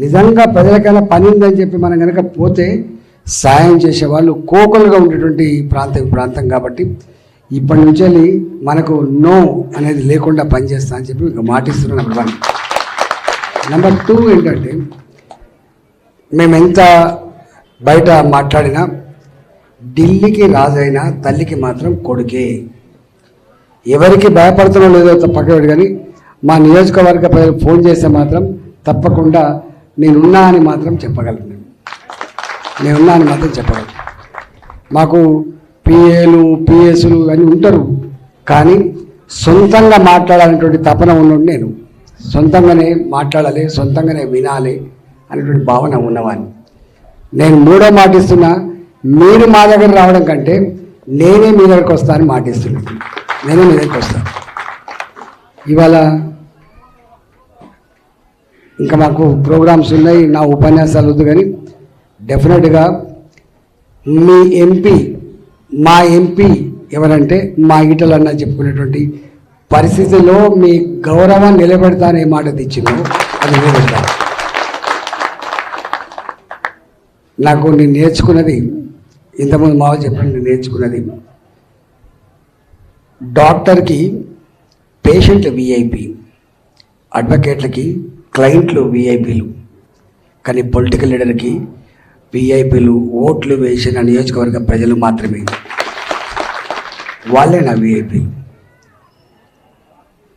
నిజంగా ప్రజలకైనా పని ఉందని చెప్పి మనం కనుక పోతే సాయం చేసేవాళ్ళు కోకలుగా ఉండేటువంటి ప్రాంతం కాబట్టి ఇప్పటి నుంచి వెళ్ళి మనకు నో అనేది లేకుండా పనిచేస్తా అని చెప్పి ఇంకా మాటిస్తున్నాను. నెంబర్ 1. నెంబర్ 2 ఏంటంటే, మేము ఎంత బయట మాట్లాడినా ఢిల్లీకి రాజైనా తల్లికి మాత్రం కొడుకే. ఎవరికి భయపడుతున్నా లేదో పక్కవాడు, కానీ మా నియోజకవర్గ ప్రజలు ఫోన్ చేస్తే మాత్రం తప్పకుండా నేనున్నా అని మాత్రం చెప్పగలను. నేనున్నా అని మాత్రం చెప్పగలను. మాకు పిఏలు పిఎస్లు అన్నీ ఉంటారు, కానీ సొంతంగా మాట్లాడాలనేటువంటి తపన ఉన్నోడు నేను. సొంతంగానే మాట్లాడాలి, సొంతంగానే వినాలి అనేటువంటి భావన ఉన్నవాడిని. నేను 3వ మాటిస్తున్నా, మీరు మా దగ్గర రావడం కంటే నేనే మీ దగ్గరికి వస్తానని మాటిస్తున్నాను. నేనే మీ దగ్గరికి వస్తాను. ఇవాళ ఇంకా మాకు ప్రోగ్రామ్స్ ఉన్నాయి, నా ఉపన్యాసాలు వద్దు, కానీ డెఫినెట్గా మీ ఎంపీ, మా ఎంపీ ఎవరంటే మా ఈటలన్న చెప్పుకునేటువంటి పరిస్థితిలో మీ గౌరవాన్ని నిలబెడతానే మాట తెచ్చిందో అది నిలబెడతా. నాకు నేను నేర్చుకున్నది, ఇంతకుముందు మావ చెప్పండి, నేను నేర్చుకున్నది, డాక్టర్కి పేషెంట్లు విఐపి, అడ్వకేట్లకి క్లయింట్లు విఐపీలు, కానీ పొలిటికల్ లీడర్కి విఐపీలు ఓట్లు వేసిన నియోజకవర్గ ప్రజలు మాత్రమే. వాళ్ళే నా విఐపీలు.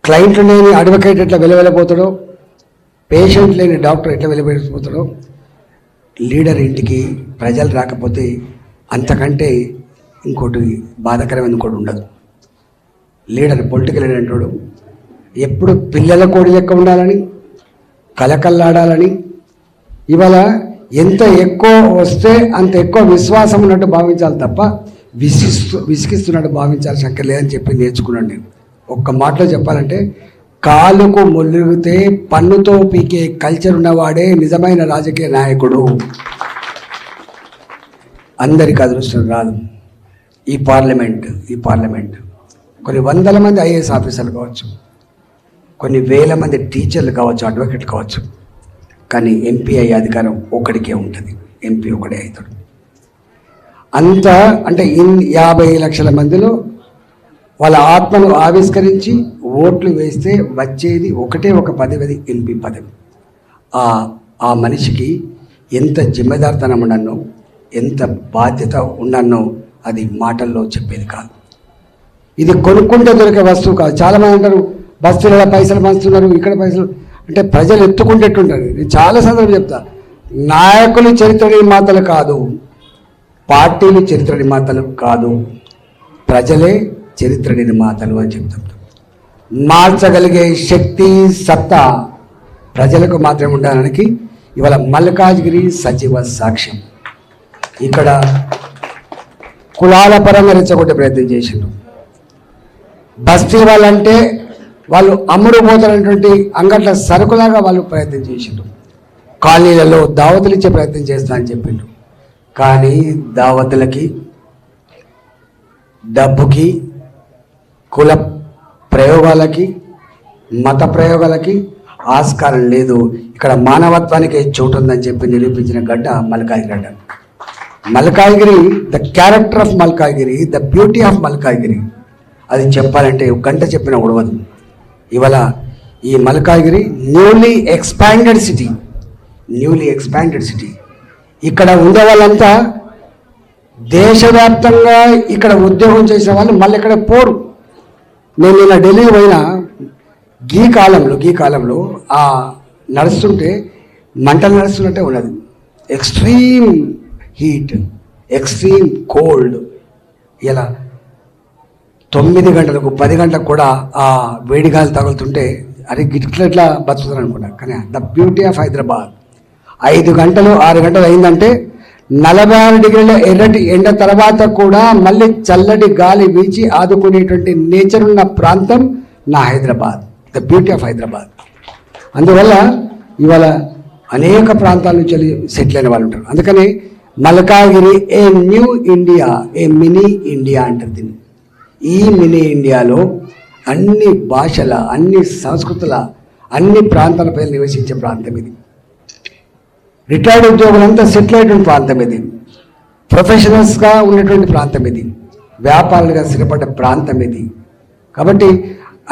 క్లయింట్లు లేని అడ్వకేట్ ఎట్లా వెలవెలపోతాడో, పేషెంట్ లేని డాక్టర్ ఎట్లా వెలవెలిపోతాడో, లీడర్ ఇంటికి ప్రజలు రాకపోతే అంతకంటే ఇంకోటి బాధాకరమైన ఇంకోటి ఉండదు. లీడర్, పొలిటికల్ లీడర్ అంటాడు ఎప్పుడు పిల్లల కోడి లెక్క ఉండాలని, కలకల్లాడాలని, ఇవాళ ఎంత ఎక్కువ వస్తే అంత ఎక్కువ విశ్వాసం ఉన్నట్టు భావించాలి తప్ప విసిగిస్తున్నట్టు భావించాలి శంకర్ లేదని చెప్పి నేర్చుకున్నాను నేను. ఒక్క మాటలో చెప్పాలంటే, కాలుకు మొలిగితే పన్నుతో పీకే కల్చర్ ఉన్నవాడే నిజమైన రాజకీయ నాయకుడు. అందరికీ అదృష్టం రాదు. ఈ పార్లమెంట్ కొన్ని వందల మంది ఐఏఎస్ ఆఫీసర్లు కావచ్చు, కొన్ని వేల మంది టీచర్లు కావచ్చు, అడ్వకేట్లు కావచ్చు, కానీ ఎంపీ అయ్యే అధికారం ఒకడికే ఉంటుంది. ఎంపీ ఒకడే అవుతాడు. అంత అంటే 50 లక్షల మందిలో వాళ్ళ ఆత్మను ఆవిష్కరించి ఓట్లు వేస్తే వచ్చేది ఒకటే ఒక పదవి, ఎంపీ పదవి. ఆ మనిషికి ఎంత జిమ్మెదారితనం ఉండన్నో, ఎంత బాధ్యత ఉండన్నో అది మాటల్లో చెప్పేది కాదు. ఇది కొనుక్కుంటే దొరికే వస్తువు కాదు. చాలామంది అంటారు బస్తీలలో పైసలు పంచుతున్నారు, ఇక్కడ పైసలు అంటే ప్రజలు ఎత్తుకుంటేట్టుంటారు. నేను చాలా సందర్భం చెప్తా, నాయకులు చరిత్ర నిర్మాతలు కాదు, పార్టీలు చరిత్ర నిర్మాతలు కాదు, ప్రజలే చరిత్ర నిర్మాతలు అని చెప్తాం. మార్చగలిగే శక్తి, సత్తా ప్రజలకు మాత్రమే ఉండడానికి ఇవాళ మల్కాజ్గిరి సజీవ సాక్ష్యం. ఇక్కడ కులాల పరంగా రెచ్చగొట్టే ప్రయత్నం చేసిండ్రు. బస్తీ వాళ్ళంటే వాళ్ళు అమ్ముడు పోతారనేటువంటి అంగట్ల సరుకులాగా వాళ్ళు ప్రయత్నం చేసిండ్రు. కాలనీలలో దావతులు ఇచ్చే ప్రయత్నం చేస్తా అని చెప్పిండ్రు. కానీ దావతులకి, డబ్బుకి, కుల ప్రయోగాలకి, మత ప్రయోగాలకి ఆస్కారం లేదు. ఇక్కడ మానవత్వానికి చోటు ఉందని చెప్పి నిరూపించిన గడ్డ Malkajgiri. Malkajgiri, the character of Malkajgiri, the beauty of Malkajgiri, అది చెప్పాలంటే ఒక గంట చెప్పినా ఉడవదు. ఇవాళ ఈ మల్కాజ్గిరి న్యూలీ ఎక్స్పాండెడ్ సిటీ. ఇక్కడ ఉండే వాళ్ళంతా దేశవ్యాప్తంగా ఇక్కడ ఉద్యోగం చేసే వాళ్ళు మళ్ళీ ఇక్కడ పోరు. నేను నిన్న ఢిల్లీ పోయినా, ఈ కాలంలో ఆ నడుస్తుంటే మంటలు నడుస్తున్నట్టే ఉన్నది. Extreme heat, extreme cold. ఇలా 9 గంటలకు 10 గంటలకు కూడా ఆ వేడి గాలి తగులుతుంటే అరే ఇట్లా బతుకుతారు అనుకున్నా. కానీ ద బ్యూటీ ఆఫ్ హైదరాబాద్ 5 గంటలు 6 గంటలు అయిందంటే 46 డిగ్రీల ఎర్రటి ఎండ తర్వాత కూడా మళ్ళీ చల్లటి గాలి వీచి ఆదుకునేటువంటి నేచర్ ఉన్న ప్రాంతం నా Hyderabad, the beauty of Hyderabad. అందువల్ల ఇవాళ అనేక ప్రాంతాల నుంచి సెటిల్ అయిన వాళ్ళు ఉంటారు. అందుకని Malkajgiri a new India, A mini India అంటారు దీన్ని. ఈ మినీ ఇండియాలో అన్ని భాషల, అన్ని సంస్కృతుల, అన్ని ప్రాంతాల ప్రజలు నివసించే ప్రాంతం ఇది. రిటైర్డ్ ఉద్యోగులంతా సెటిల్ అయినటువంటి ప్రాంతం ఇది, ప్రొఫెషనల్స్గా ఉన్నటువంటి ప్రాంతం ఇది, వ్యాపారులుగా స్థిరపడ్డ ప్రాంతం ఇది. కాబట్టి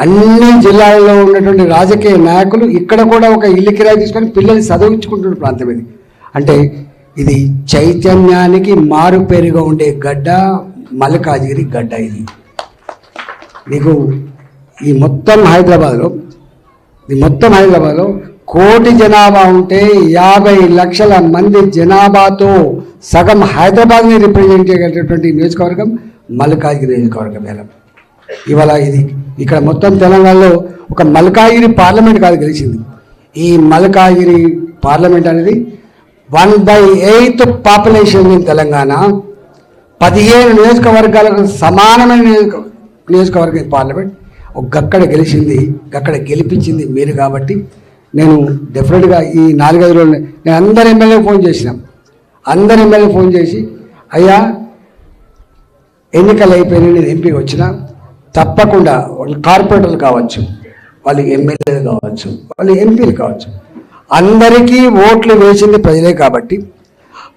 అన్ని జిల్లాల్లో ఉన్నటువంటి రాజకీయ నాయకులు ఇక్కడ కూడా ఒక ఇల్లు కిరాయి తీసుకొని పిల్లల్ని చదివించుకుంటున్న ప్రాంతం ఇది. అంటే ఇది చైతన్యానికి మారుపేరుగా ఉండే గడ్డ మల్కాజిగిరి గడ్డ. ఇది నీకు ఈ మొత్తం హైదరాబాద్లో కోటి జనాభా ఉంటే 50 లక్షల మంది జనాభాతో సగం హైదరాబాద్ని రిప్రజెంట్ చేయగలిగేటువంటి నియోజకవర్గం మల్కాజిగిరి నియోజకవర్గం. ఇవాళ ఇది ఇక్కడ మొత్తం తెలంగాణలో ఒక మల్కాజిగిరి పార్లమెంట్ కాదు గెలిచింది. ఈ మల్కాజిగిరి పార్లమెంట్ అనేది 1/8 పాపులేషన్ ఇన్ తెలంగాణ, 15 నియోజకవర్గాలకు సమానమైన నియోజకవర్గం పార్లమెంట్ గక్కడ గెలిచింది, గక్కడ గెలిపించింది మీరు. కాబట్టి నేను డెఫినెట్గా ఈ 4-5 రోజులు నేను అందరు ఎమ్మెల్యే ఫోన్ చేసి అయ్యా ఎన్నికలు అయిపోయినాయి, నేను ఎంపీ వచ్చినా తప్పకుండా వాళ్ళు కార్పొరేటర్లు కావచ్చు, వాళ్ళు ఎమ్మెల్యేలు కావచ్చు, వాళ్ళు ఎంపీలు కావచ్చు, అందరికీ ఓట్లు వేసింది ప్రజలే. కాబట్టి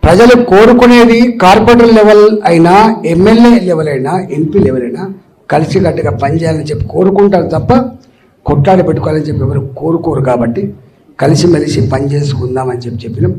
ప్రజలు కోరుకునేది కార్పొరేటర్ లెవెల్ అయినా, ఎమ్మెల్యే లెవెల్ అయినా, ఎంపీ లెవెల్ అయినా కలిసికట్టుగా పనిచేయాలని చెప్పి కోరుకుంటారు తప్ప కొట్లాడి పెట్టుకోవాలని చెప్పి ఎవరు కోరుకోరు. కాబట్టి కలిసిమెలిసి పని చేసుకుందామని చెప్పినాం.